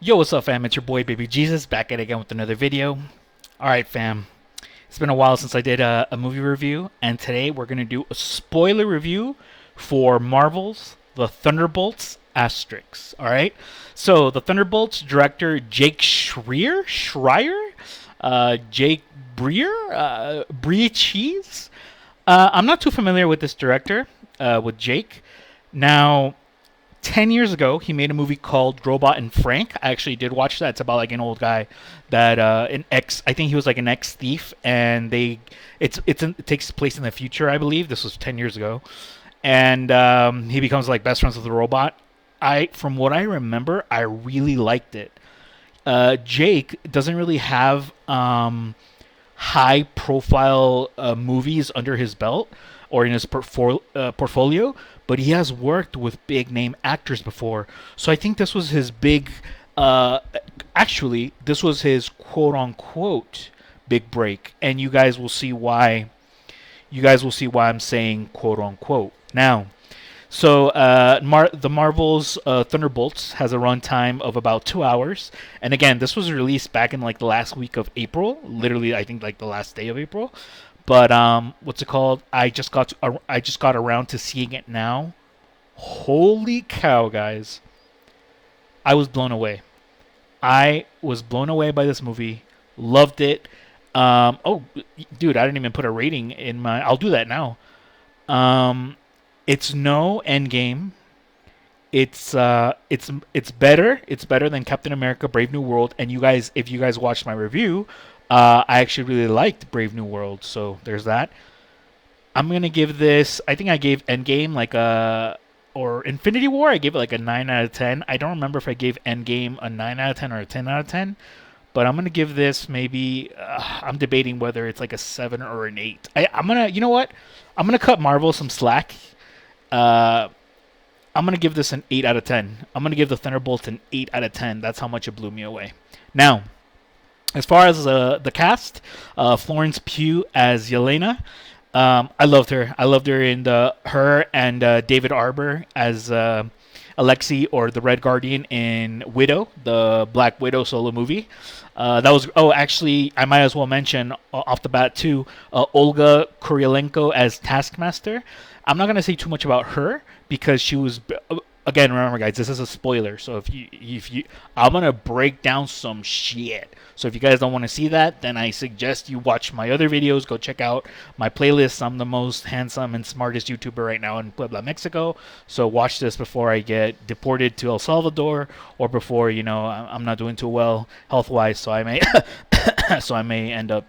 Yo, what's up, fam? It's your boy BbJesus back at it again with another video. Alright, fam. It's been a while since I did a movie review, and today we're going to do a spoiler review for Marvel's The Thunderbolts Asterix. Alright? So, The Thunderbolts director Jake Schreier? Jake Brie Cheese? I'm not too familiar with this director, with Jake. Now, 10 years ago, he made a movie called Robot and Frank. I actually did watch that. It's about like an old guy that I think he was like an ex thief, and it takes place in the future, I believe. This was 10 years ago, and he becomes like best friends with the robot. From what I remember, I really liked it. Jake doesn't really have high profile movies under his belt or in his portfolio, but he has worked with big name actors before. So I think this was his big, uh, actually, this was his quote unquote big break. And you guys will see why. You guys will see why I'm saying quote unquote. Now, the Marvel's Thunderbolts has a runtime of about 2 hours, and again, this was released back in like the last week of April. Literally, I think like the last day of April. But what's it called? I just got around to seeing it now. Holy cow, guys! I was blown away. I was blown away by this movie. Loved it. Oh, dude, I didn't even put a rating in my. I'll do that now. Um, it's no Endgame. It's better. It's better than Captain America: Brave New World. And you guys, if you guys watched my review, I actually really liked Brave New World. So there's that. I'm gonna give this. I think I gave Endgame like a or Infinity War. I gave it like a 9 out of 10. I don't remember if I gave Endgame a 9 out of 10 or a 10 out of 10. But I'm gonna give this maybe. I'm debating whether it's like a 7 or an 8. I'm gonna. You know what? I'm gonna cut Marvel some slack. Uh, I'm gonna give this an 8 out of 10. I'm gonna give the Thunderbolts an 8 out of 10. That's how much it blew me away. Now, as far as the cast, Florence Pugh as Yelena. I loved her. I loved her in her and David Arbor as Alexei, or the Red Guardian, in Widow, the Black Widow solo movie. That was. Oh, actually, I might as well mention off the bat too, Olga Kurylenko as Taskmaster. I'm not gonna say too much about her because she was. Again, remember, guys, this is a spoiler. So I'm gonna break down some shit. So if you guys don't want to see that, then I suggest you watch my other videos. Go check out my playlist. I'm the most handsome and smartest YouTuber right now in Puebla, Mexico. So watch this before I get deported to El Salvador, or before I'm not doing too well health wise. So I may end up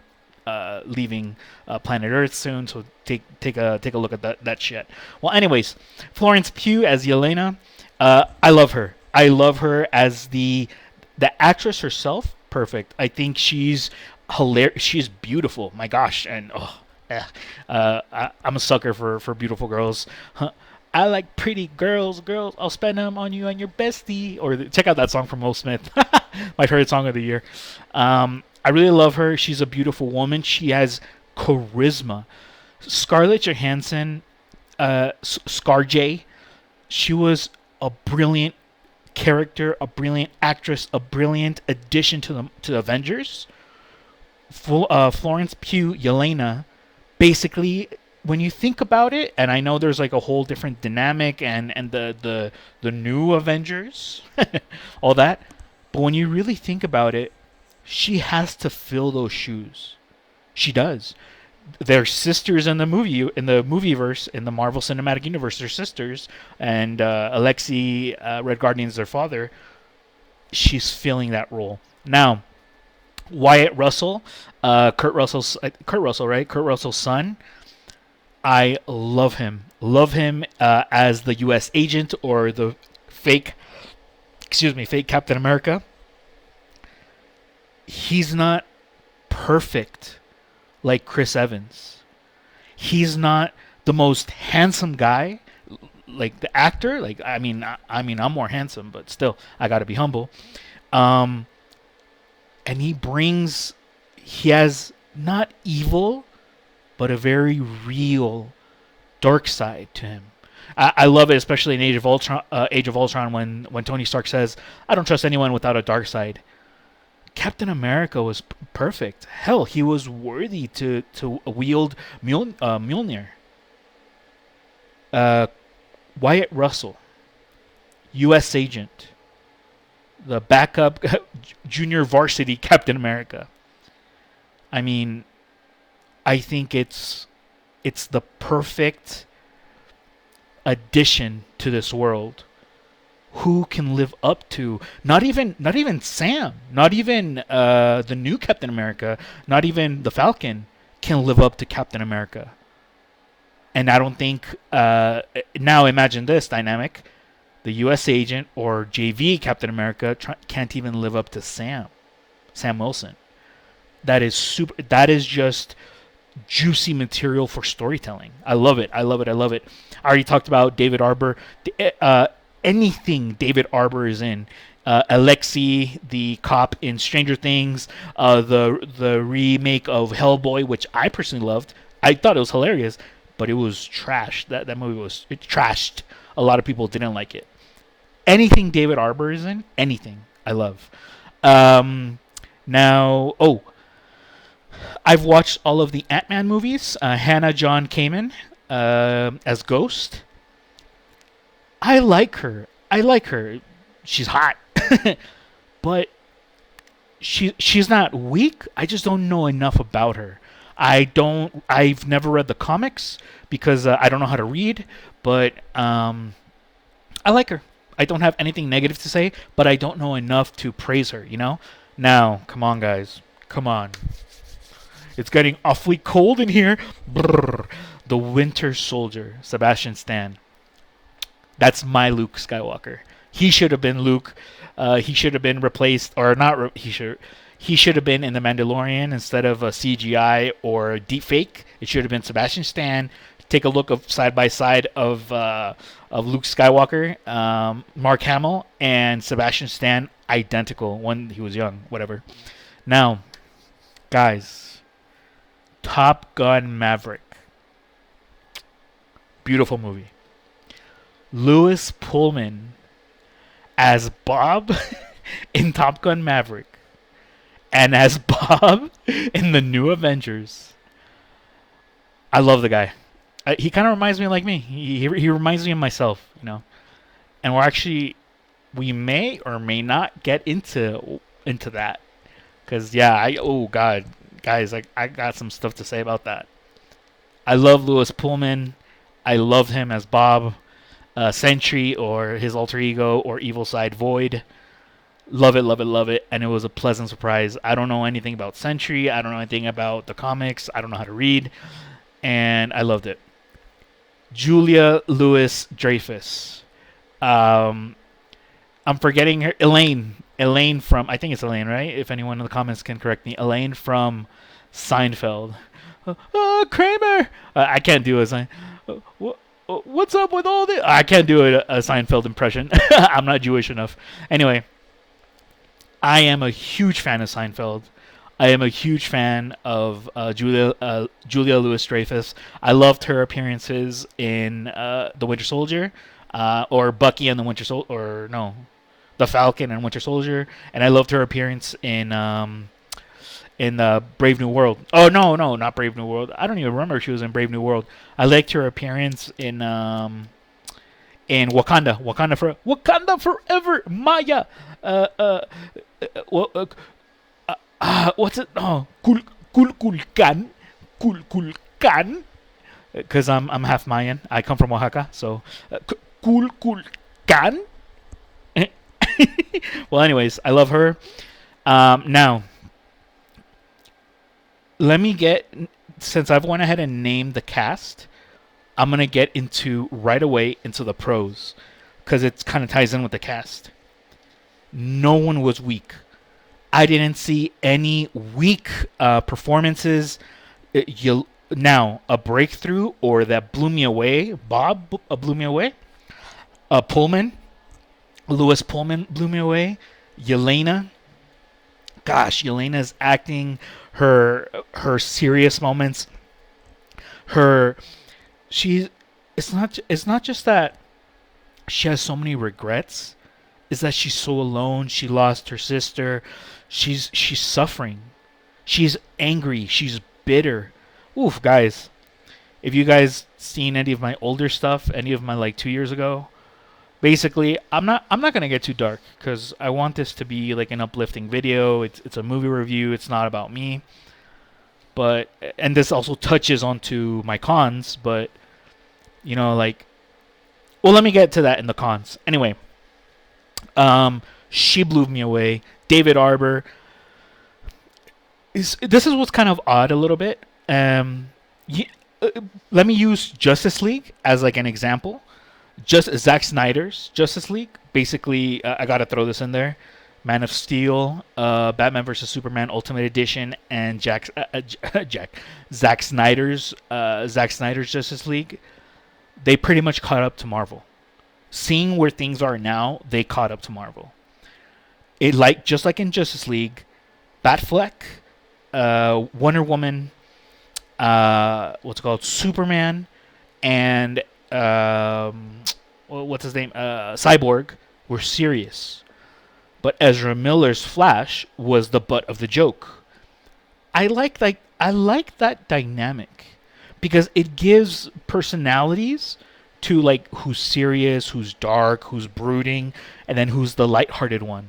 leaving planet Earth soon. So take a look at that shit. Well, anyways, Florence Pugh as Yelena. I love her. I love her as the actress herself. Perfect. I think she's hilarious. She's beautiful. My gosh, and I'm a sucker for beautiful girls. Huh. I like pretty girls. I'll spend them on you and your bestie. Or check out that song from Will Smith, my favorite song of the year. I really love her. She's a beautiful woman. She has charisma. Scarlett Johansson, ScarJ, she was a brilliant character, a brilliant actress, a brilliant addition to the Avengers. Florence Pugh, Yelena, basically, when you think about it, and I know there's like a whole different dynamic and the new Avengers, all that, but when you really think about it, she has to fill those shoes. She does. They're sisters in the movieverse, in the Marvel Cinematic Universe. They're sisters, and Alexei, Red Guardian, is their father. She's filling that role now. Wyatt Russell, Kurt Russell, right? Kurt Russell's son. I love him. Love him as the U.S. agent, or the fake, fake Captain America. He's not perfect like Chris Evans. He's not the most handsome guy, like the actor. Like I'm more handsome, but still, I gotta be humble. Um, and he has not evil, but a very real dark side to him. I love it, especially in Age of Ultron, when Tony Stark says, "I don't trust anyone without a dark side." Captain America was perfect. Hell, he was worthy to wield Mjolnir. Uh, Wyatt Russell, U.S. agent, the backup junior varsity Captain America. I mean, I think it's the perfect addition to this world. Who can live up to not even Sam, not even the new Captain America, not even the Falcon can live up to Captain America. And I don't think now imagine this dynamic: the U.S. agent or JV Captain America can't even live up to Sam Wilson. That is super. That is just juicy material for storytelling. I love it. I love it. I love it. I already talked about David Arbor. Anything David Arbor is in. Alexei, the cop in Stranger Things, the remake of Hellboy, which I personally loved. I thought it was hilarious, but it was trash. That movie was trashed. A lot of people didn't like it. Anything David Arbor is in, anything I love. Now, I've watched all of the Ant-Man movies. Hannah John Kamen as Ghost. I like her. She's hot. But she's not weak. I just don't know enough about her. I've never read the comics because I don't know how to read, but I like her. I don't have anything negative to say, but I don't know enough to praise her, you know? Now, come on guys. Come on. It's getting awfully cold in here. Brrr. The Winter Soldier, Sebastian Stan. That's my Luke Skywalker. He should have been Luke. He should have been replaced, or not. He should have been in the Mandalorian instead of a CGI or a deepfake. It should have been Sebastian Stan. Take a look of side by side of Luke Skywalker, Mark Hamill, and Sebastian Stan, identical when he was young. Whatever. Now, guys, Top Gun Maverick. Beautiful movie. Lewis Pullman as Bob in Top Gun Maverick and as Bob in the New Avengers. I love the guy. He kind of reminds me like me. He reminds me of myself, you know. And we may or may not get into that, because God, guys, I got some stuff to say about that. I love Lewis Pullman. I love him as Bob. Sentry or his alter ego or evil side Void. Love it, love it, love it. And it was a pleasant surprise. I don't know anything about Sentry. I don't know anything about the comics. I don't know how to read. And I loved it. Julia Louis-Dreyfus. I'm forgetting her. Elaine from, I think it's Elaine, right? If anyone in the comments can correct me. Elaine from Seinfeld. Kramer! I can't do it. What's up with all this? I can't do a Seinfeld impression. I'm not Jewish enough. Anyway, I am a huge fan of Seinfeld. I am a huge fan of Julia Louis-Dreyfus. I loved her appearances in The Winter Soldier, or Bucky and the Winter Soldier, or no, The Falcon and Winter Soldier, and I loved her appearance in Brave New World. Oh no, not Brave New World. I don't even remember if she was in Brave New World. I liked her appearance in Wakanda. Wakanda forever, Maya. What's it? Oh, Kulkan. Because I'm half Mayan. I come from Oaxaca, so Kulkan. Well, anyways, I love her. Now, since I've went ahead and named the cast, I'm going to get right away into the pros, because it kind of ties in with the cast. No one was weak. I didn't see any weak performances. Now, a breakthrough or that blew me away. Bob blew me away. Lewis Pullman blew me away. Yelena. Gosh, Yelena's acting, her serious moments. She's it's not just that she has so many regrets. Is that she's so alone. She lost her sister. She's suffering. She's angry. She's bitter. Oof, guys. If you guys seen any of my older stuff, any of my like 2 years ago, basically I'm not gonna get too dark because I want this to be like an uplifting video. It's a movie review. It's not about me. But and this also touches onto my cons. But like, well, let me get to that in the cons. Anyway, she blew me away. David Arbor. This is what's kind of odd a little bit. Y- Let me use Justice League as like an example. Just Zack Snyder's Justice League. Basically, I gotta throw this in there. Man of Steel, Batman vs Superman Ultimate Edition, and Zack Snyder's Justice League. They pretty much caught up to Marvel. Seeing where things are now, they caught up to Marvel. Just like in Justice League, Batfleck, Wonder Woman, what's it called, Superman, and what's his name, Cyborg, were serious. But Ezra Miller's Flash was the butt of the joke. I like that dynamic because it gives personalities to like who's serious, who's dark, who's brooding, and then who's the lighthearted one.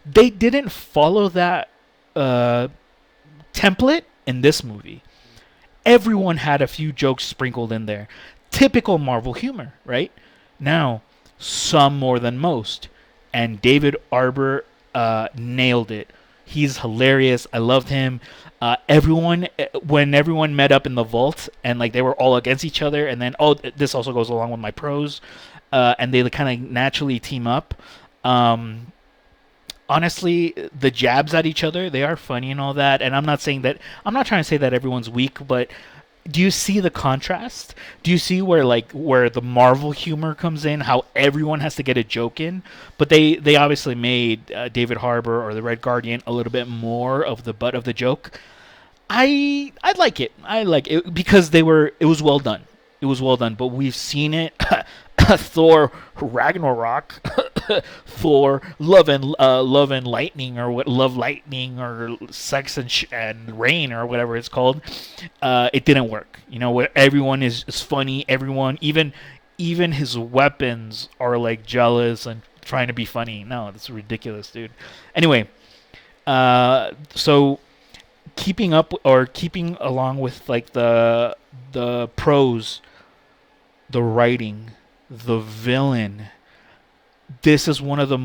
They didn't follow that template in this movie. Everyone had a few jokes sprinkled in there. Typical Marvel humor, right? Now, some more than most. And David Arbor nailed it. He's hilarious. I loved him. When everyone met up in the vault and like they were all against each other, and then this also goes along with my pros, and they kind of naturally team up. Honestly, the jabs at each other, they are funny and all that. And I'm not trying to say that everyone's weak, but do you see the contrast? Do you see where the Marvel humor comes in? How everyone has to get a joke in, but they obviously made David Harbour or the Red Guardian a little bit more of the butt of the joke. I like it. I like it because it was well done. It was well done, but we've seen it. Thor Ragnarok, Thor Love and Lightning, or what, Love Lightning, or Sex and Rain, or whatever it's called. It didn't work. Where everyone is funny. Everyone, even his weapons are like jealous and trying to be funny. No, that's ridiculous, dude. Anyway, so keeping along with like the pros, the writing, the villain. This is one of the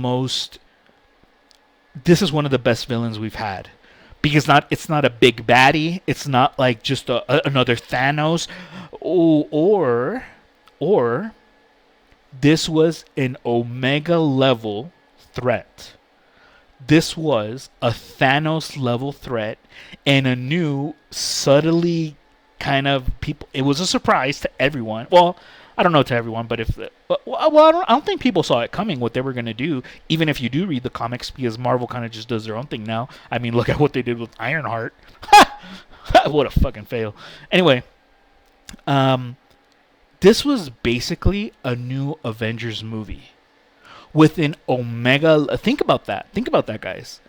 best villains we've had, because it's not a big baddie. It's not like just another Thanos, or this was an Omega level threat. This was a Thanos level threat, and a new, subtly kind of people. It was a surprise to everyone. Well, I don't know to everyone, but I don't think people saw it coming, what they were going to do, even if you do read the comics, because Marvel kind of just does their own thing now. I mean, look at what they did with Ironheart. What a fucking fail. Anyway, this was basically a new Avengers movie with an Omega. Think about that. Think about that, guys.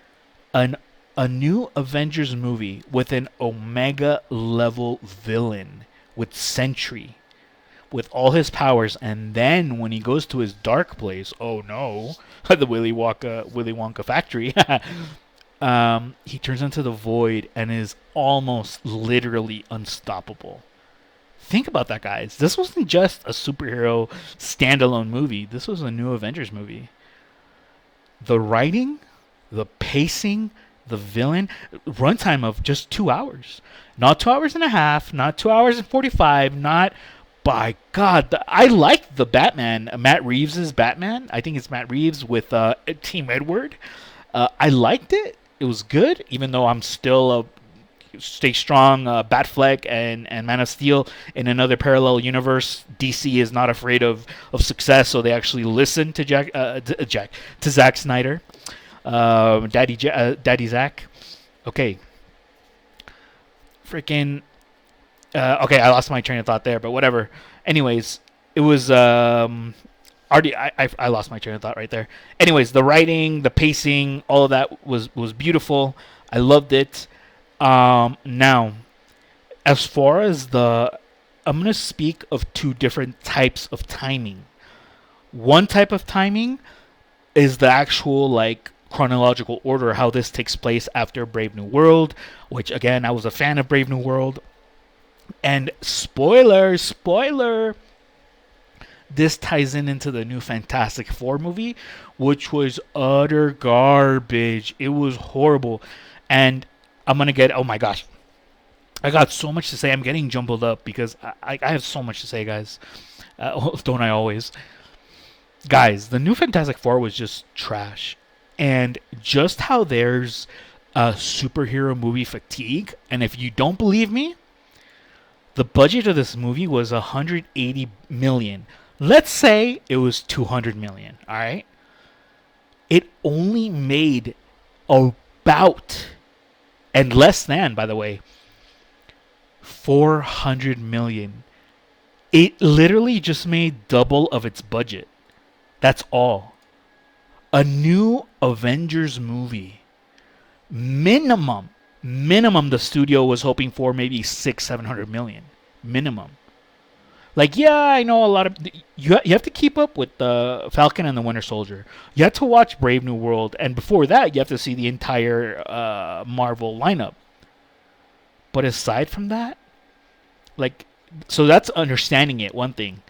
A new Avengers movie with an Omega level villain, with Sentry, with all his powers, and then when he goes to his dark place, oh no, the Willy Wonka factory, he turns into the Void and is almost literally unstoppable. Think about that, guys. This wasn't just a superhero standalone movie. This was a new Avengers movie. The writing, the pacing, the villain, runtime of just 2 hours. Not 2 hours and a half, not 2 hours and 45, not... By God, I liked the Batman, Matt Reeves' Batman. I think it's Matt Reeves with Team Edward. I liked it. It was good, even though I'm still a stay strong Batfleck and Man of Steel in another parallel universe. DC is not afraid of success, so they actually listen to Zack Snyder, Daddy Zack. Okay, freaking. Okay, I lost my train of thought there, but whatever. Anyways, it was already I lost my train of thought right there. Anyways, the writing, the pacing, all of that was beautiful. I loved it. Now, as far as I'm gonna speak of two different types of timing. One type of timing is the actual like chronological order how this takes place after Brave New World, which again I was a fan of Brave New World. And spoiler, this ties into the new Fantastic Four movie, which was utter garbage. It was horrible. And I'm gonna get, oh my gosh, I got so much to say. I'm getting jumbled up because I have so much to say, guys. Don't I always? Guys, the new Fantastic Four was just trash. And just how there's superhero movie fatigue, and if you don't believe me, the budget of this movie was 180 million. Let's say it was 200 million, all right? It only made about, and less than, by the way, 400 million. It literally just made double of its budget. That's all. A new Avengers movie. Minimum the studio was hoping for maybe 600-700 million minimum. Like, yeah, I know a lot of you have to keep up with the Falcon and the Winter Soldier. You have to watch Brave New World, and before that you have to see the entire Marvel lineup. But aside from that, like, so that's understanding it, one thing.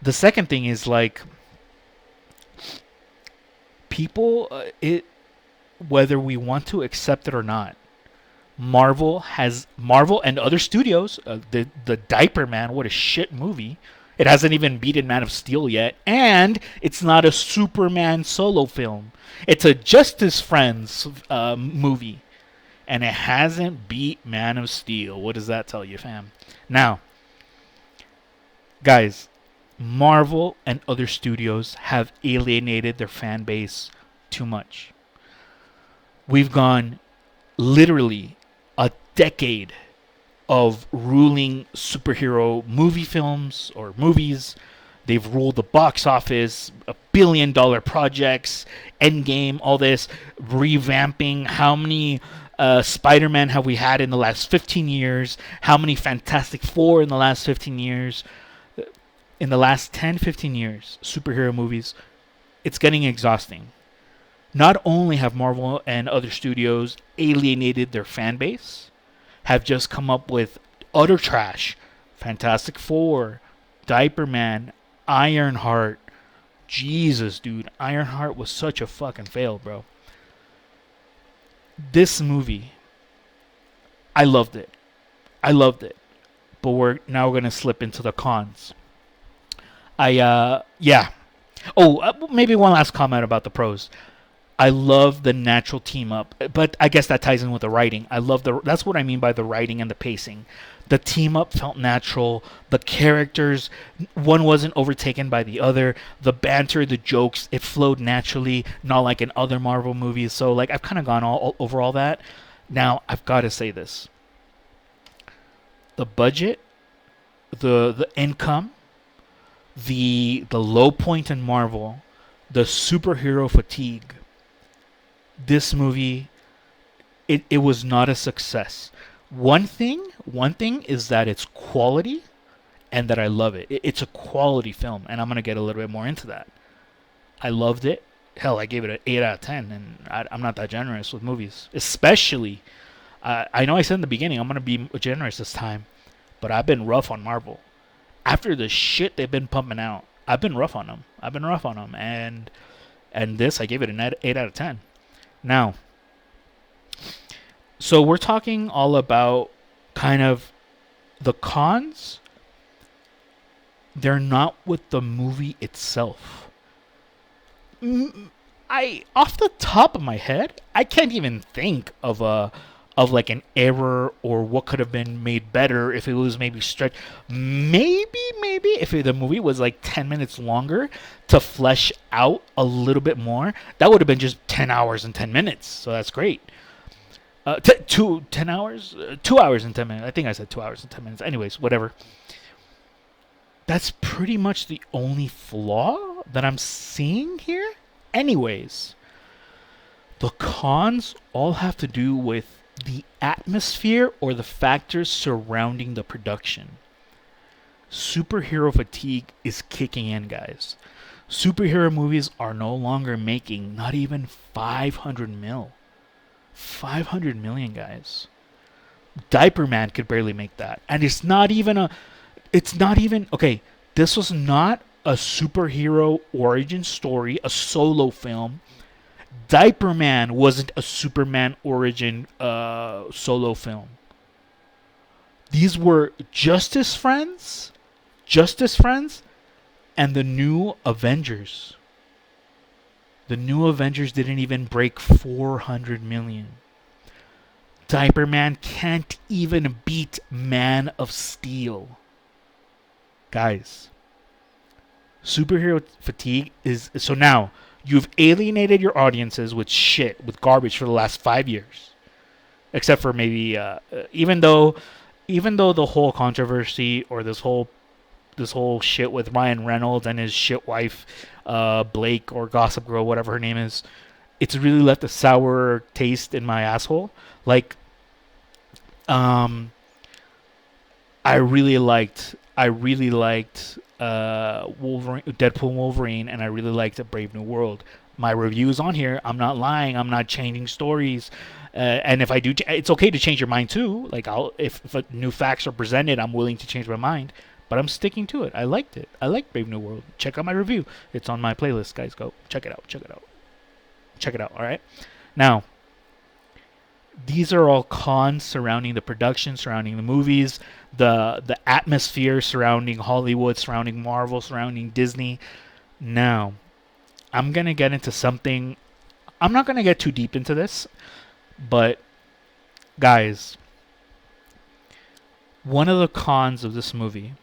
The second thing is like people whether we want to accept it or not, Marvel and other studios. The Diaper Man, what a shit movie! It hasn't even beaten Man of Steel yet, and it's not a Superman solo film. It's a Justice Friends movie, and it hasn't beat Man of Steel. What does that tell you, fam? Now, guys, Marvel and other studios have alienated their fan base too much. We've gone literally a decade of ruling superhero movie films or movies. They've ruled the box office, $1 billion projects, Endgame, all this, revamping. How many Spider-Man have we had in the last 15 years? How many Fantastic Four in the last 15 years? In the last 10, 15 years, superhero movies, it's getting exhausting. Not only have Marvel and other studios alienated their fan base, have just come up with utter trash. Fantastic Four, Diaper Man, Ironheart. Jesus, dude. Ironheart was such a fucking fail, bro. This movie, I loved it. But we're now going to slip into the cons. Yeah. Oh, maybe one last comment about the pros. I love the natural team up, but I guess that ties in with the writing. That's what I mean by the writing and the pacing. The team up felt natural. The characters, one wasn't overtaken by the other. The banter, the jokes, it flowed naturally, not like in other Marvel movies. So like I've kind of gone all over all that. Now I've got to say this: the budget, the income, the low point in Marvel, the superhero fatigue. This movie, it was not a success. One thing is that it's quality and that I love it. It's a quality film, and I'm going to get a little bit more into that. I loved it. Hell, I gave it an 8 out of 10, and I'm not that generous with movies. Especially, I know I said in the beginning I'm going to be generous this time, but I've been rough on Marvel. After the shit they've been pumping out, I've been rough on them. And this, I gave it an 8 out of 10. Now, so we're talking all about kind of the cons. They're not with the movie itself. Off the top of my head, I can't even think of like an error or what could have been made better if it was maybe stretched. Maybe if the movie was like 10 minutes longer to flesh out a little bit more, that would have been just 10 hours and 10 minutes. So that's great. 10 hours? 2 hours and 10 minutes. I think I said 2 hours and 10 minutes. Anyways, whatever. That's pretty much the only flaw that I'm seeing here. Anyways, the cons all have to do with the atmosphere or the factors surrounding the production. Superhero fatigue is kicking in, guys. Superhero movies are no longer making not even 500 mil. 500 million, guys. Diaper Man could barely make that. And okay, this was not a superhero origin story, a solo film. Diaper Man wasn't a Superman origin solo film. These were Justice Friends, and the New Avengers. The New Avengers didn't even break 400 million. Diaper Man can't even beat Man of Steel. Guys, superhero fatigue is... So now, you've alienated your audiences with shit, with garbage for the last 5 years. Except for maybe... even though the whole controversy or this whole shit with Ryan Reynolds and his shit wife, Blake, or Gossip Girl, whatever her name is, it's really left a sour taste in my asshole. Like, I really liked Wolverine, Deadpool Wolverine, and I really liked A Brave New World. My review is on here. I'm not lying. I'm not changing stories. And if I do, it's okay to change your mind too. Like, if new facts are presented, I'm willing to change my mind. But I'm sticking to it. I liked it. I liked Brave New World. Check out my review. It's on my playlist, guys. Go check it out. All right. Now, these are all cons surrounding the production, surrounding the movies, the atmosphere surrounding Hollywood, surrounding Marvel, surrounding Disney. Now, I'm gonna get into something. I'm not gonna get too deep into this, but guys, one of the cons of this movie,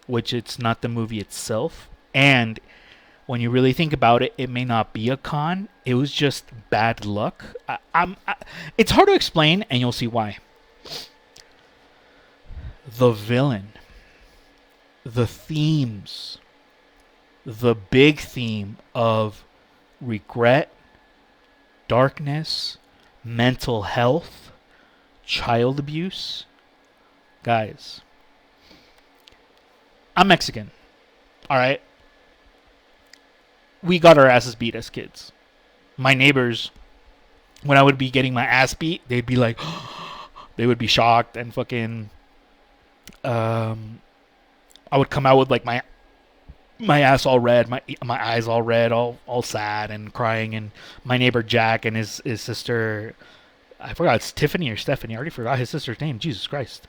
which it's not the movie itself, and when you really think about it, it may not be a con. It was just bad luck. It's hard to explain, and you'll see why. The villain, the themes, the big theme of regret, darkness, mental health, child abuse. Guys, I'm Mexican. All right. We got our asses beat as kids. My neighbors, when I would be getting my ass beat, they'd be like, they would be shocked and fucking. I would come out with like my ass all red, my eyes all red, all sad and crying, and my neighbor Jack and his sister, I forgot, it's Tiffany or Stephanie. I already forgot his sister's name. Jesus Christ.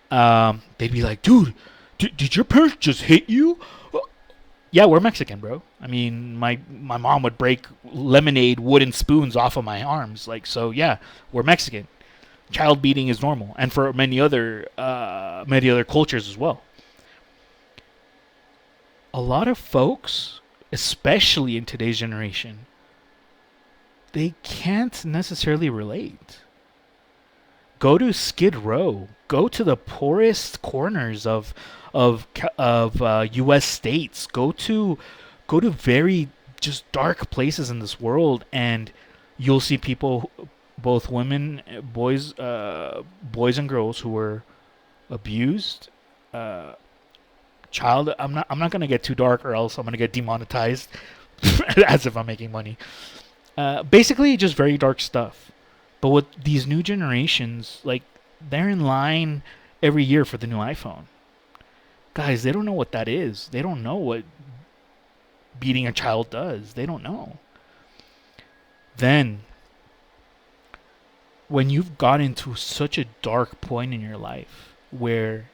They'd be like, dude, did your parents just hit you? Yeah, we're Mexican, bro. I mean, my mom would break lemonade wooden spoons off of my arms. Like, so yeah, we're Mexican. Child beating is normal, and for many other cultures as well. A lot of folks, especially in today's generation, they can't necessarily relate. Go to Skid Row. Go to the poorest corners of U.S. states. Go to very just dark places in this world, and you'll see people, both women, boys and girls, who were abused. Child, I'm not gonna get too dark, or else I'm gonna get demonetized, as if I'm making money. Basically, just very dark stuff. But with these new generations, like, they're in line every year for the new iPhone. Guys, they don't know what that is. They don't know what beating a child does. They don't know. Then, when you've gotten to such a dark point in your life where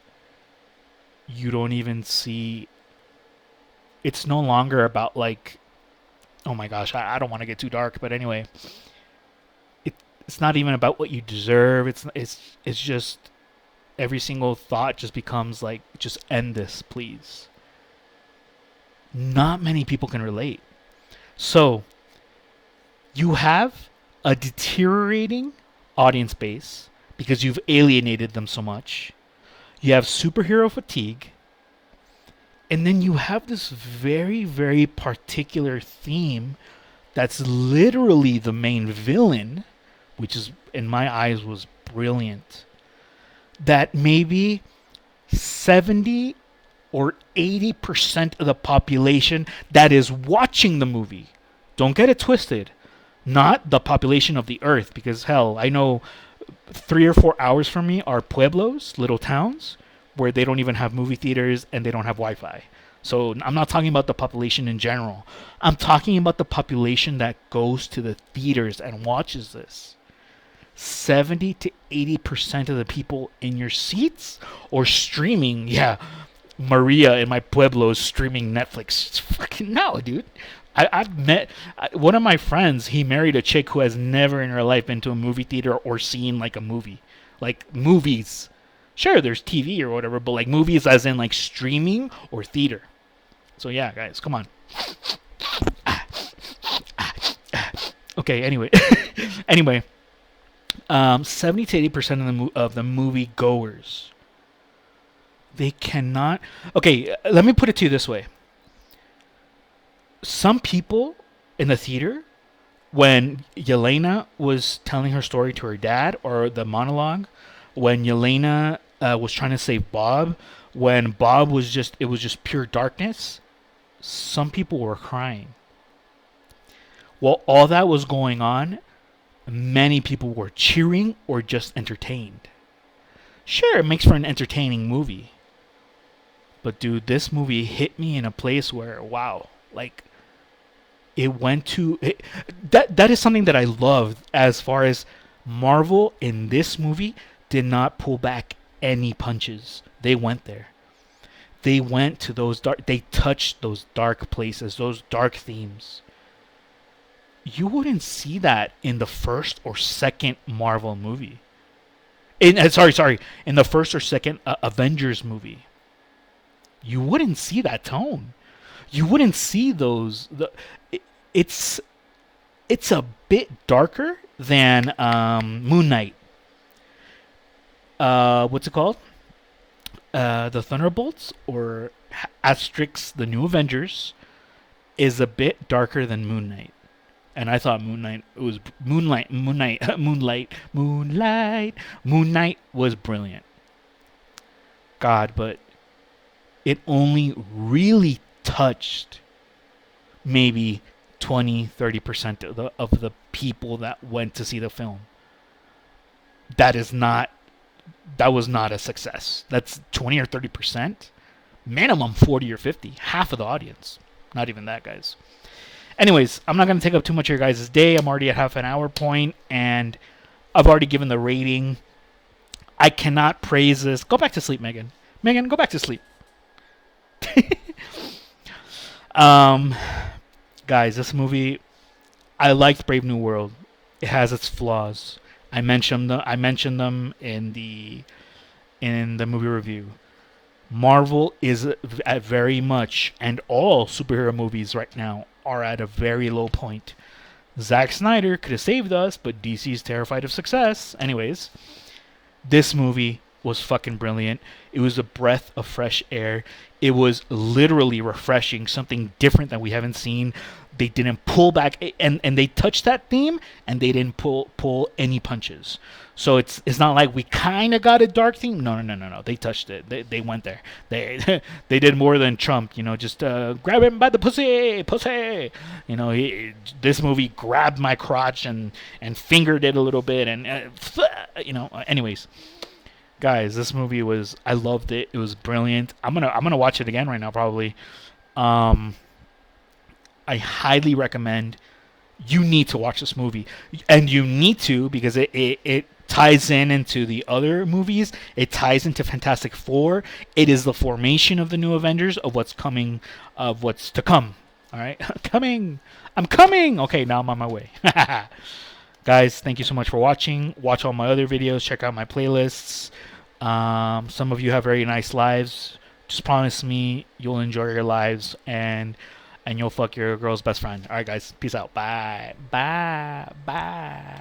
you don't even see, it's no longer about, like, oh my gosh, I don't want to get too dark, but anyway, it's not even about what you deserve. It's just every single thought just becomes like, just end this, please. Not many people can relate. So you have a deteriorating audience base because you've alienated them so much. You have superhero fatigue, And then you have this very, very particular theme that's literally the main villain, which is, in my eyes, was brilliant. That maybe 70 or 80% of the population that is watching the movie, don't get it twisted, not the population of the earth, because hell, I know 3 or 4 hours from me are pueblos, little towns, where they don't even have movie theaters and they don't have Wi-Fi. So I'm not talking about the population in general. I'm talking about the population that goes to the theaters and watches this. 70 to 80% of the people in your seats or streaming. Yeah, Maria in my pueblo is streaming Netflix. It's fucking no, dude. I've met one of my friends. He married a chick who has never in her life been to a movie theater or seen like a movie, like movies. Sure, there's TV or whatever, but like movies as in like streaming or theater. So yeah, guys, come on. Okay, anyway, anyway, 70 to 80% of the movie goers, they cannot. Okay, let me put it to you this way. Some people in the theater, when Yelena was telling her story to her dad, or the monologue, when Yelena was trying to save Bob, when Bob was it was just pure darkness, some people were crying. While all that was going on, many people were cheering or just entertained. Sure, it makes for an entertaining movie. But dude, this movie hit me in a place where, wow, like, it went to that is something that I loved, as far as Marvel in this movie did not pull back any punches. They went there. They went to those dark, they touched those dark places, those dark themes. You wouldn't see that in the first or second Marvel movie. Sorry, in the first or second Avengers movie. You wouldn't see that tone. You wouldn't see those. It's a bit darker than Moon Knight. What's it called? The Thunderbolts, or Asterix, the New Avengers, is a bit darker than Moon Knight. And I thought Moon Knight was brilliant. God, but it only really touched maybe 20-30% of the people that went to see the film. That was not a success. That's 20 or 30%. Minimum 40 or 50. Half of the audience. Not even that, guys. Anyways, I'm not going to take up too much of your guys' day. I'm already at half an hour point, and I've already given the rating. I cannot praise this. Go back to sleep, Megan. Megan, go back to sleep. Guys, this movie, I liked Brave New World. It has its flaws. I mentioned them in the movie review. Marvel is at very much, and all superhero movies right now are at a very low point. Zack Snyder could have saved us, but DC is terrified of success. Anyways, this movie was fucking brilliant. It was a breath of fresh air. It was literally refreshing, something different that we haven't seen. They didn't pull back, and they touched that theme, and they didn't pull any punches. So it's not like we kind of got a dark theme. No. They touched it. They went there. They they did more than Trump. Just grab him by the pussy. This movie grabbed my crotch and fingered it a little bit, and anyways. Guys, this movie I loved it. It was brilliant. I'm gonna watch it again right now, probably. I highly recommend. You need to watch this movie, and you need to, because it ties into the other movies. It ties into Fantastic Four. It is the formation of the new Avengers, of what's coming, of what's to come. All right, I'm coming. Okay, now I'm on my way. Guys, thank you so much for watching. Watch all my other videos. Check out my playlists. Some of you have very nice lives. Just promise me you'll enjoy your lives, and you'll fuck your girl's best friend. All right, guys. Peace out. Bye. Bye. Bye.